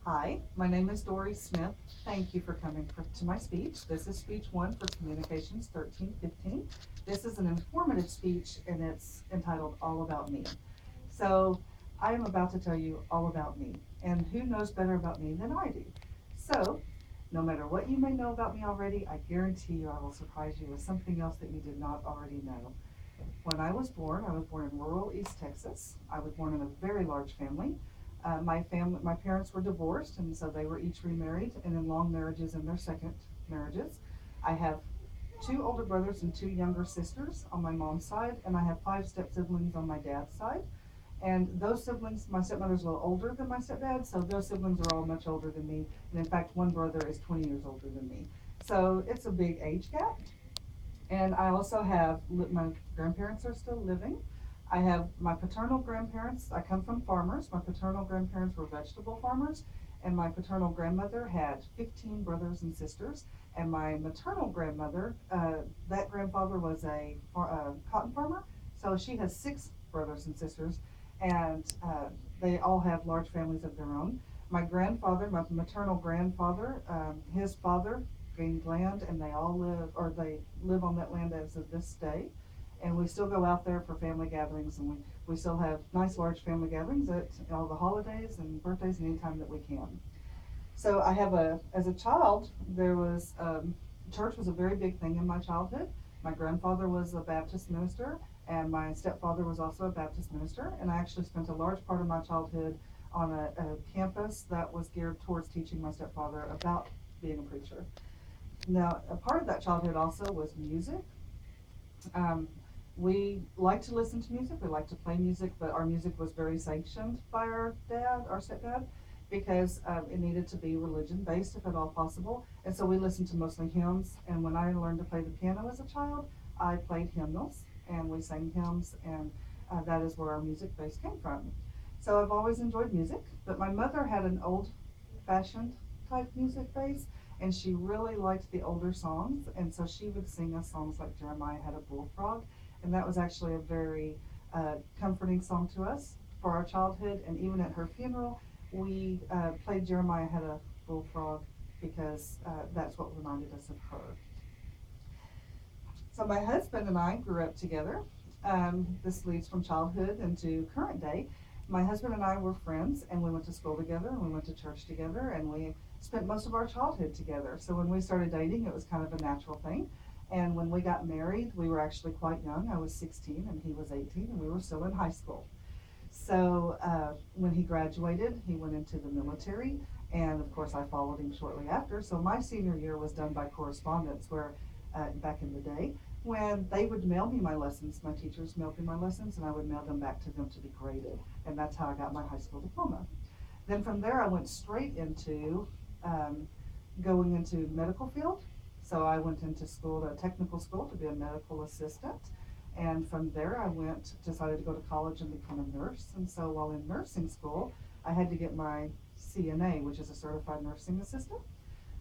Hi, my name is Dory Smith. Thank you for coming to my speech. This is speech one for Communications 1315. This is an informative speech and it's entitled All About Me. So I am about to tell you all about me, and who knows better about me than I do? So, no matter what you may know about me already, I guarantee you I will surprise you with something else that you did not already know. When I was born in rural East Texas. I was born in a very large family. My parents were divorced, and so they were each remarried and in long marriages in their second marriages. I have two older brothers and two younger sisters on my mom's side, and I have five step siblings on my dad's side. And those siblings, my stepmother's a little older than my stepdad, so those siblings are all much older than me. And in fact, one brother is 20 years older than me. So it's a big age gap. And I also have my grandparents are still living. I have my paternal grandparents. I come from farmers. My paternal grandparents were vegetable farmers, and my paternal grandmother had 15 brothers and sisters. And my maternal grandmother, that grandfather was a cotton farmer, so she has six brothers and sisters, and they all have large families of their own. My grandfather, my maternal grandfather, his father gained land, and they live on that land as of this day. And we still go out there for family gatherings, and we still have nice large family gatherings at all the holidays and birthdays and anytime that we can. So as a child, church was a very big thing in my childhood. My grandfather was a Baptist minister, and my stepfather was also a Baptist minister. And I actually spent a large part of my childhood on a campus that was geared towards teaching my stepfather about being a preacher. Now, a part of that childhood also was music. Um, we like to listen to music, we like to play music, but our music was very sanctioned by our stepdad, because it needed to be religion based if at all possible. And so we listened to mostly hymns. And when I learned to play the piano as a child, I played hymnals and we sang hymns, and that is where our music base came from. So I've always enjoyed music, but my mother had an old fashioned type music base, and she really liked the older songs, and so she would sing us songs like Jeremiah Had a Bullfrog, and that was actually a very comforting song to us for our childhood. And even at her funeral, we played Jeremiah Had a Bullfrog because that's what reminded us of her. So my husband and I grew up together. This leads from childhood into current day. My husband and I were friends, and we went to school together, and we went to church together, and we spent most of our childhood together. So when we started dating, it was kind of a natural thing. And when we got married, we were actually quite young. I was 16 and he was 18, and we were still in high school. So when he graduated, he went into the military, and of course I followed him shortly after. So my senior year was done by correspondence, where back in the day, when they would mail me my lessons, my teachers mailed me my lessons, and I would mail them back to them to be graded, and that's how I got my high school diploma. Then from there, I went straight into um, going into medical field. So I went into school, a technical school, to be a medical assistant. And from there, decided to go to college and become a nurse. And so while in nursing school, I had to get my CNA, which is a certified nursing assistant.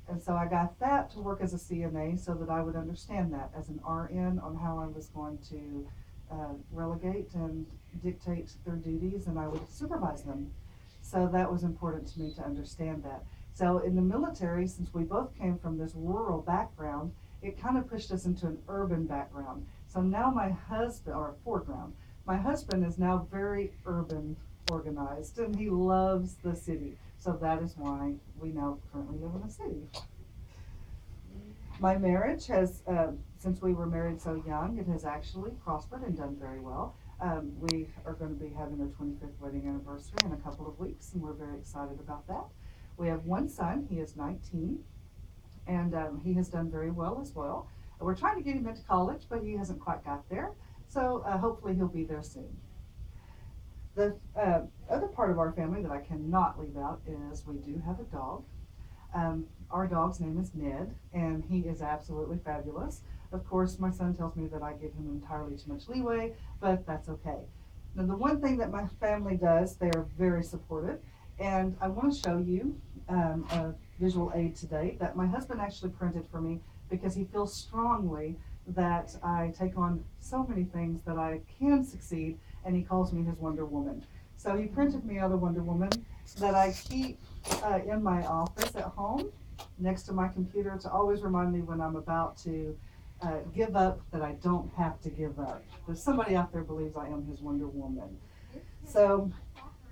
And so I got that to work as a CNA so that I would understand that as an RN on how I was going to relegate and dictate their duties, and I would supervise them. So that was important to me to understand that. So in the military, since we both came from this rural background, it kind of pushed us into an urban background. So now my husband, or foreground, my husband is now very urban organized, and he loves the city. So that is why we now currently live in a city. My marriage since we were married so young, it has actually prospered and done very well. We are going to be having our 25th wedding anniversary in a couple of weeks, and we're very excited about that. We have one son, he is 19, and he has done very well as well. We're trying to get him into college, but he hasn't quite got there, so hopefully he'll be there soon. The other part of our family that I cannot leave out is we do have a dog. Our dog's name is Ned, and he is absolutely fabulous. Of course, my son tells me that I give him entirely too much leeway, but that's okay. Now, the one thing that my family does, they are very supportive, and I want to show you a visual aid today that my husband actually printed for me because he feels strongly that I take on so many things that I can succeed, and he calls me his Wonder Woman. So he printed me out a Wonder Woman, that I keep in my office at home next to my computer to always remind me when I'm about to give up that I don't have to give up. There's somebody out there believes I am his Wonder Woman. So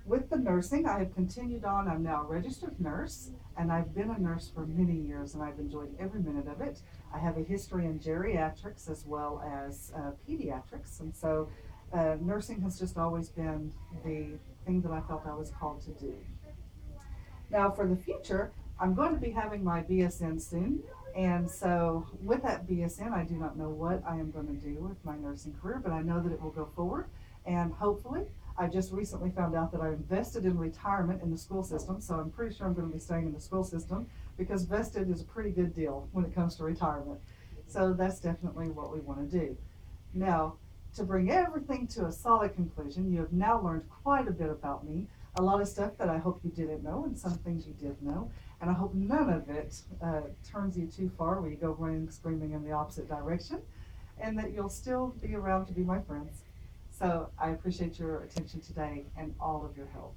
with the nursing, I have continued on. I'm now a registered nurse, and I've been a nurse for many years, and I've enjoyed every minute of it. I have a history in geriatrics as well as pediatrics, and so nursing has just always been the thing that I felt I was called to do. Now, for the future, I'm going to be having my BSN soon. And so, with that BSN, I do not know what I am going to do with my nursing career, but I know that it will go forward. And hopefully, I just recently found out that I invested in retirement in the school system. So, I'm pretty sure I'm going to be staying in the school system because vested is a pretty good deal when it comes to retirement. So, that's definitely what we want to do. Now, to bring everything to a solid conclusion, you have now learned quite a bit about me, a lot of stuff that I hope you didn't know, and some things you did know. And I hope none of it turns you too far where you go running, screaming in the opposite direction, and that you'll still be around to be my friends. So I appreciate your attention today and all of your help.